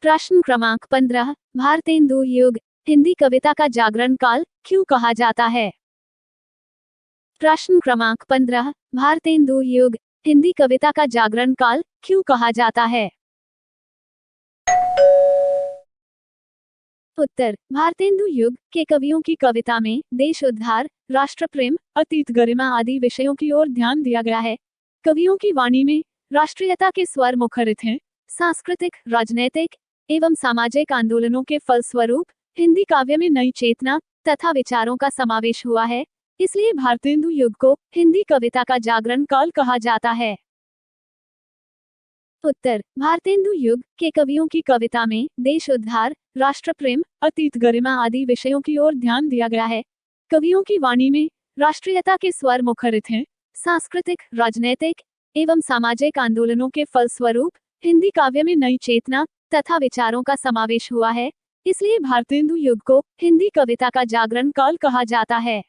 प्रश्न क्रमांक 15। भारतेंदु युग हिंदी कविता का जागरण काल क्यों कहा जाता है? प्रश्न क्रमांक 15। भारतेंदु युग हिंदी कविता का जागरण काल क्यों कहा जाता है? उत्तर। भारतेंदु युग के कवियों की कविता में देश उद्धार, राष्ट्र प्रेम, अतीत गरिमा आदि विषयों की ओर ध्यान दिया गया है। कवियों की वाणी में राष्ट्रीयता के स्वर मुखरित हैं। सांस्कृतिक, राजनैतिक एवं सामाजिक आंदोलनों के फलस्वरूप हिंदी काव्य में नई चेतना तथा विचारों का समावेश हुआ है। इसलिए भारतेंदु युग को हिंदी कविता का जागरण काल कहा जाता है। उत्तर। भारतेंदु युग के कवियों की कविता में देश उद्धार, राष्ट्र प्रेम, अतीत गरिमा आदि विषयों की ओर ध्यान दिया गया है। कवियों की वाणी में राष्ट्रीयता के स्वर मुखरित हैं। सांस्कृतिक, राजनैतिक एवं सामाजिक आंदोलनों के फलस्वरूप हिंदी काव्य में नई चेतना तथा विचारों का समावेश हुआ है। इसलिए भारतेंदु युग को हिंदी कविता का जागरण काल कहा जाता है।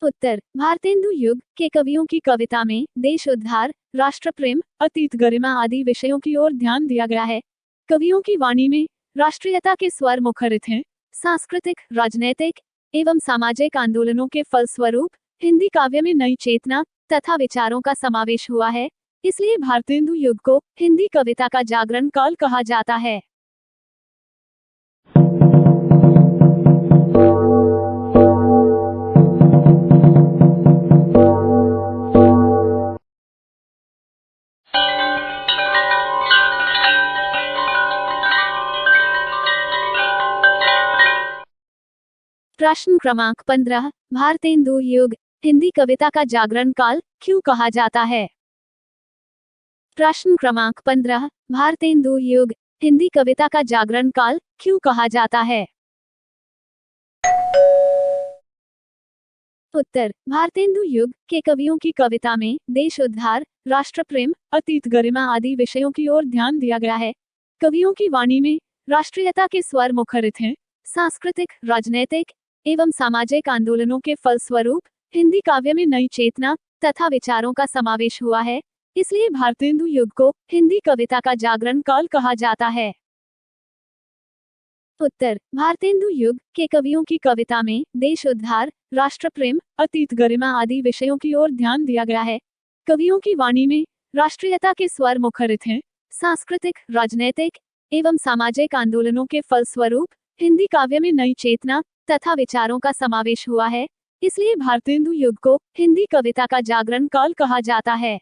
उत्तर। भारतेंदु युग के कवियों की कविता में देश उद्धार, राष्ट्र प्रेम, अतीत गरिमा आदि विषयों की ओर ध्यान दिया गया है। कवियों की वाणी में राष्ट्रीयता के स्वर मुखरित हैं। सांस्कृतिक, राजनैतिक एवं सामाजिक आंदोलनों के फलस्वरूप हिंदी काव्य में नई चेतना तथा विचारों का समावेश हुआ है। इसलिए भारतेंदु युग को हिंदी कविता का जागरण काल कहा जाता है। प्रश्न क्रमांक 15। भारतेंदु युग हिंदी कविता का जागरण काल क्यों कहा जाता है? प्रश्न क्रमांक 15। भारतेंदु युग हिंदी कविता का जागरण काल क्यों कहा जाता है? उत्तर। भारतेंदु युग के कवियों की कविता में देश उद्धार, राष्ट्र प्रेम, अतीत गरिमा आदि विषयों की ओर ध्यान दिया गया है। कवियों की वाणी में राष्ट्रीयता के स्वर मुखरित हैं। सांस्कृतिक, राजनैतिक एवं सामाजिक आंदोलनों के फलस्वरूप हिंदी काव्य में नई चेतना तथा विचारों का समावेश हुआ है। इसलिए भारतेंदु युग को हिंदी कविता का जागरण काल कहा जाता है। उत्तर। भारतेंदु युग के कवियों की कविता में देश उद्धार, राष्ट्र प्रेम, अतीत गरिमा आदि विषयों की ओर ध्यान दिया गया है। कवियों की वाणी में राष्ट्रीयता के स्वर मुखरित हैं। सांस्कृतिक, राजनैतिक एवं सामाजिक आंदोलनों के फलस्वरूप हिंदी काव्य में नई चेतना तथा विचारों का समावेश हुआ है। इसलिए भारतेंदु युग को हिंदी कविता का जागरण काल कहा जाता है।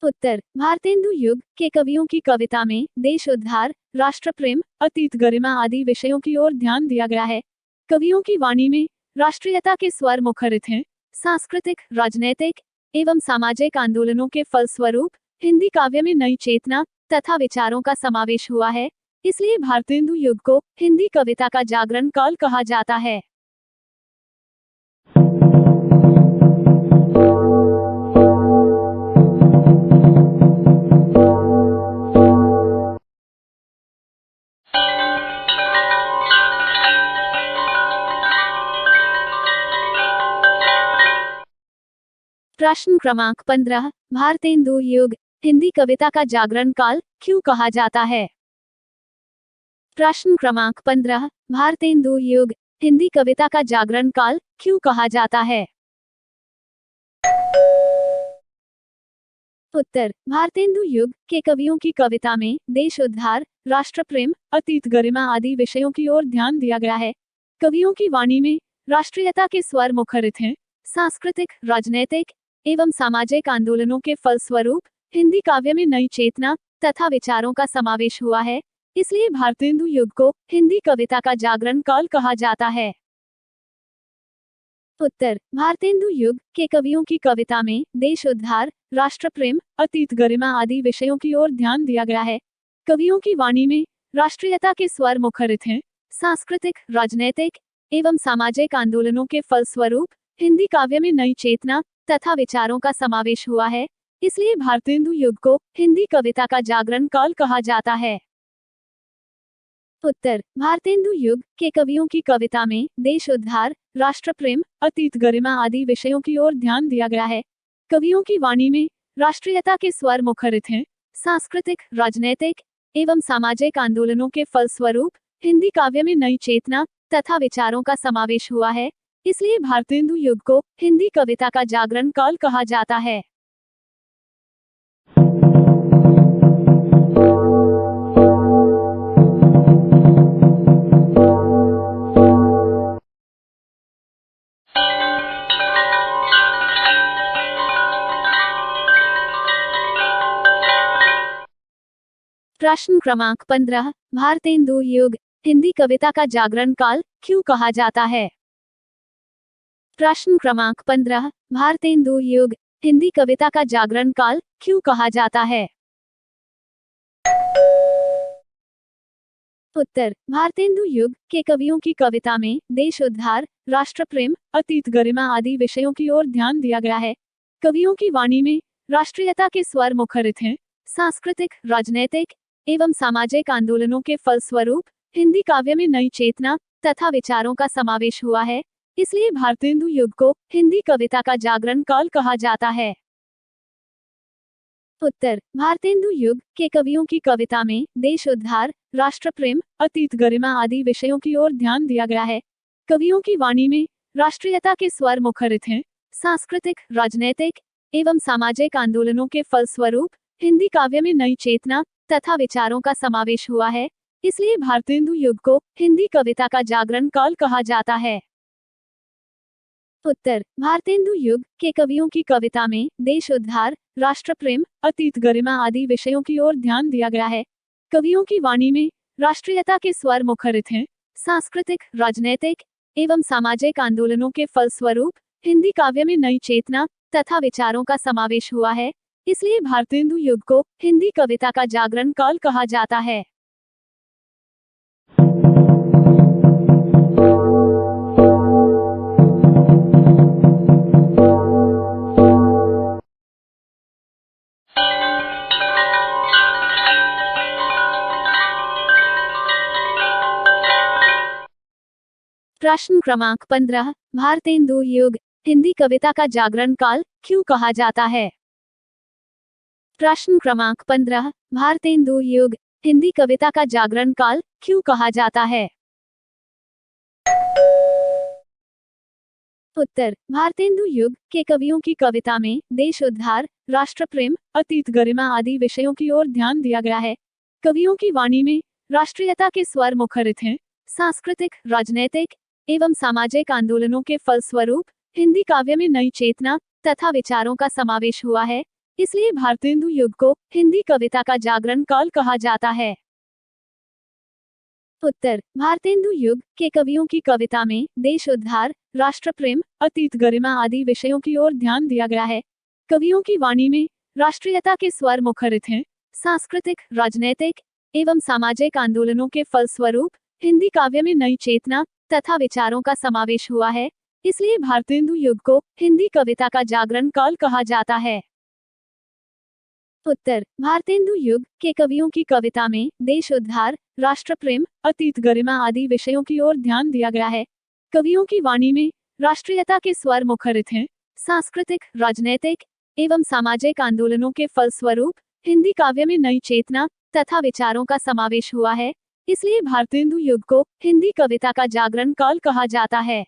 उत्तर। भारतेंदु युग के कवियों की कविता में देश उद्धार, राष्ट्र प्रेम, अतीत गरिमा आदि विषयों की ओर ध्यान दिया गया है। कवियों की वाणी में राष्ट्रीयता के स्वर मुखरित हैं। सांस्कृतिक, राजनैतिक एवं सामाजिक आंदोलनों के फलस्वरूप हिंदी काव्य में नई चेतना तथा विचारों का समावेश हुआ है। इसलिए भारतेंदु युग को हिंदी कविता का जागरण काल कहा जाता है। प्रश्न क्रमांक 15। भारतेंदु युग हिंदी कविता का जागरण काल क्यों कहा जाता है? प्रश्न क्रमांक 15। भारतेंदु युग हिंदी कविता का जागरण काल क्यों कहा जाता है? उत्तर। भारतेंदु युग के कवियों की कविता में देश उद्धार, राष्ट्र प्रेम, अतीत गरिमा आदि विषयों की ओर ध्यान दिया गया है। कवियों की वाणी में राष्ट्रीयता के स्वर मुखरित हैं। सांस्कृतिक, राजनैतिक एवं सामाजिक आंदोलनों के फलस्वरूप हिंदी काव्य में नई चेतना तथा विचारों का समावेश हुआ है। इसलिए भारतेंदु युग को हिंदी कविता का जागरण काल कहा जाता है। उत्तर। भारतेंदु युग के कवियों की कविता में देश उद्धार, राष्ट्र प्रेम, अतीत गरिमा आदि विषयों की ओर ध्यान दिया गया है। कवियों की वाणी में राष्ट्रीयता के स्वर मुखरित हैं। सांस्कृतिक, राजनैतिक एवं सामाजिक आंदोलनों के फलस्वरूप हिंदी काव्य में नई चेतना तथा विचारों का समावेश हुआ है। इसलिए भारतेंदु युग को हिंदी कविता का जागरण काल कहा जाता है। उत्तर। भारतेंदु युग के कवियों की कविता में देश उद्धार, राष्ट्र प्रेम, अतीत गरिमा आदि विषयों की ओर ध्यान दिया गया है। कवियों की वाणी में राष्ट्रीयता के स्वर मुखरित हैं। सांस्कृतिक, राजनैतिक एवं सामाजिक आंदोलनों के फलस्वरूप हिंदी काव्य में नई चेतना तथा विचारों का समावेश हुआ है, इसलिए भारतेंदु युग को हिंदी कविता का जागरण काल कहा जाता है। प्रश्न क्रमांक 15, भारतेंदु युग हिंदी कविता का जागरण काल क्यों कहा जाता है? प्रश्न क्रमांक 15, भारतेंदु युग हिंदी कविता का जागरण काल क्यों कहा जाता है? उत्तर, भारतेंदु युग के कवियों की कविता में देश उद्धार, राष्ट्र प्रेम, अतीत गरिमा आदि विषयों की ओर ध्यान दिया गया है। कवियों की वाणी में राष्ट्रीयता के स्वर मुखरित हैं। सांस्कृतिक, राजनैतिक एवं सामाजिक आंदोलनों के फलस्वरूप हिंदी काव्य में नई चेतना तथा विचारों का समावेश हुआ है, इसलिए भारतेंदु युग को हिंदी कविता का जागरण काल कहा जाता है। उत्तर, भारतेंदु युग के कवियों की कविता में देश उद्धार, राष्ट्र प्रेम, अतीत गरिमा आदि विषयों की ओर ध्यान दिया गया है। कवियों की वाणी में राष्ट्रीयता के स्वर मुखरित हैं। सांस्कृतिक, राजनैतिक एवं सामाजिक आंदोलनों के फलस्वरूप हिंदी काव्य में नई चेतना तथा विचारों का समावेश हुआ है, इसलिए भारतेंदु युग को हिंदी कविता का जागरण काल कहा जाता है। उत्तर, भारतेंदु युग के कवियों की कविता में देश उद्धार, राष्ट्र प्रेम, अतीत गरिमा आदि विषयों की ओर ध्यान दिया गया है। कवियों की वाणी में राष्ट्रीयता के स्वर मुखरित हैं। सांस्कृतिक, राजनैतिक एवं सामाजिक आंदोलनों के फलस्वरूप हिंदी काव्य में नई चेतना तथा विचारों का समावेश हुआ है, इसलिए भारतेंदु युग को हिंदी कविता का जागरण काल कहा जाता है। प्रश्न क्रमांक 15, भारतेंदु युग हिंदी कविता का जागरण काल क्यों कहा जाता है? प्रश्न क्रमांक 15, भारतेंदु युग हिंदी कविता का जागरण काल क्यों कहा जाता है? उत्तर, भारतेंदु युग के कवियों की कविता में देश उद्धार, राष्ट्र प्रेम, अतीत गरिमा आदि विषयों की ओर ध्यान दिया गया है। कवियों की वाणी में राष्ट्रीयता के स्वर मुखरित हैं। सांस्कृतिक, राजनैतिक एवं सामाजिक आंदोलनों के फलस्वरूप हिंदी काव्य में नई चेतना तथा विचारों का समावेश हुआ है, इसलिए भारतेंदु युग को हिंदी कविता का जागरण काल कहा जाता है। उत्तर, भारतेंदु युग के कवियों की कविता में देश उद्धार, राष्ट्र प्रेम, अतीत गरिमा आदि विषयों की ओर ध्यान दिया गया है। कवियों की वाणी में राष्ट्रीयता के स्वर मुखरित हैं। सांस्कृतिक, राजनैतिक एवं सामाजिक आंदोलनों के फलस्वरूप हिंदी काव्य में नई चेतना तथा विचारों का समावेश हुआ है, इसलिए भारतेंदु युग को हिंदी कविता का जागरण काल कहा जाता है। उत्तर, भारतेंदु युग के कवियों की कविता में देश उद्धार, राष्ट्र प्रेम, अतीत गरिमा आदि विषयों की ओर ध्यान दिया गया है। कवियों की वाणी में राष्ट्रीयता के स्वर मुखरित हैं। सांस्कृतिक, राजनैतिक एवं सामाजिक आंदोलनों के फलस्वरूप हिंदी काव्य में नई चेतना तथा विचारों का समावेश हुआ है, इसलिए भारतेंदु युग को हिंदी कविता का जागरण काल कहा जाता है।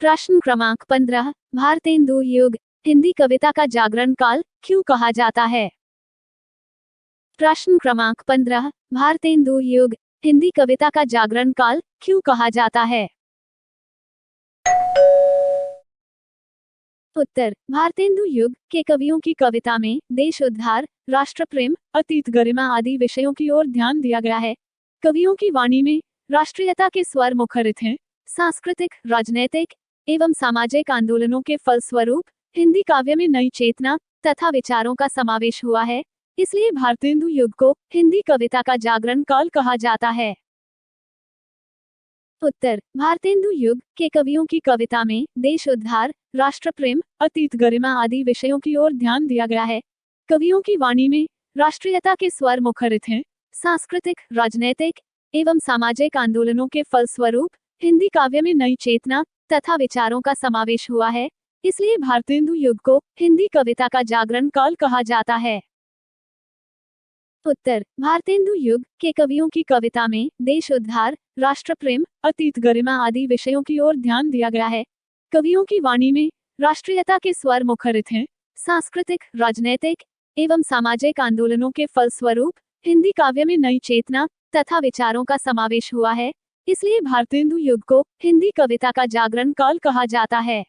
प्रश्न क्रमांक 15, भारतेंदु युग हिंदी कविता का जागरण काल क्यों कहा जाता है? प्रश्न क्रमांक 15, भारतेंदु युग हिंदी कविता का जागरण काल क्यों कहा जाता है? उत्तर, भारतेंदु युग के कवियों की कविता में देश उद्धार, राष्ट्र प्रेम, अतीत गरिमा आदि विषयों की ओर ध्यान दिया गया है। कवियों की वाणी में राष्ट्रीयता के स्वर मुखरित हैं। सांस्कृतिक, राजनैतिक एवं सामाजिक आंदोलनों के फलस्वरूप हिंदी काव्य में नई चेतना तथा विचारों का समावेश हुआ है, इसलिए भारतेंदु युग को हिंदी कविता का जागरण काल कहा जाता है। उत्तर, भारतेंदु युग के कवियों की कविता में देश उद्धार, राष्ट्र प्रेम, अतीत गरिमा आदि विषयों की ओर ध्यान दिया गया है। कवियों की वाणी में राष्ट्रीयता के स्वर मुखरित हैं। सांस्कृतिक, राजनैतिक एवं सामाजिक आंदोलनों के फलस्वरूप हिंदी काव्य में नई चेतना तथा विचारों का समावेश हुआ है। इसलिए भारतेंदु युग को हिंदी कविता का जागरण काल कहा जाता है। उत्तर, भारतेंदु युग के कवियों की कविता में देश उद्धार, राष्ट्र प्रेम, अतीत गरिमा आदि विषयों की ओर ध्यान दिया गया है। कवियों की वाणी में राष्ट्रीयता के स्वर मुखरित हैं। सांस्कृतिक, राजनैतिक एवं सामाजिक आंदोलनों के फलस्वरूप हिंदी काव्य में नई चेतना तथा विचारों का समावेश हुआ है। इसलिए भारतेंदु युग को हिंदी कविता का जागरण काल कहा जाता है।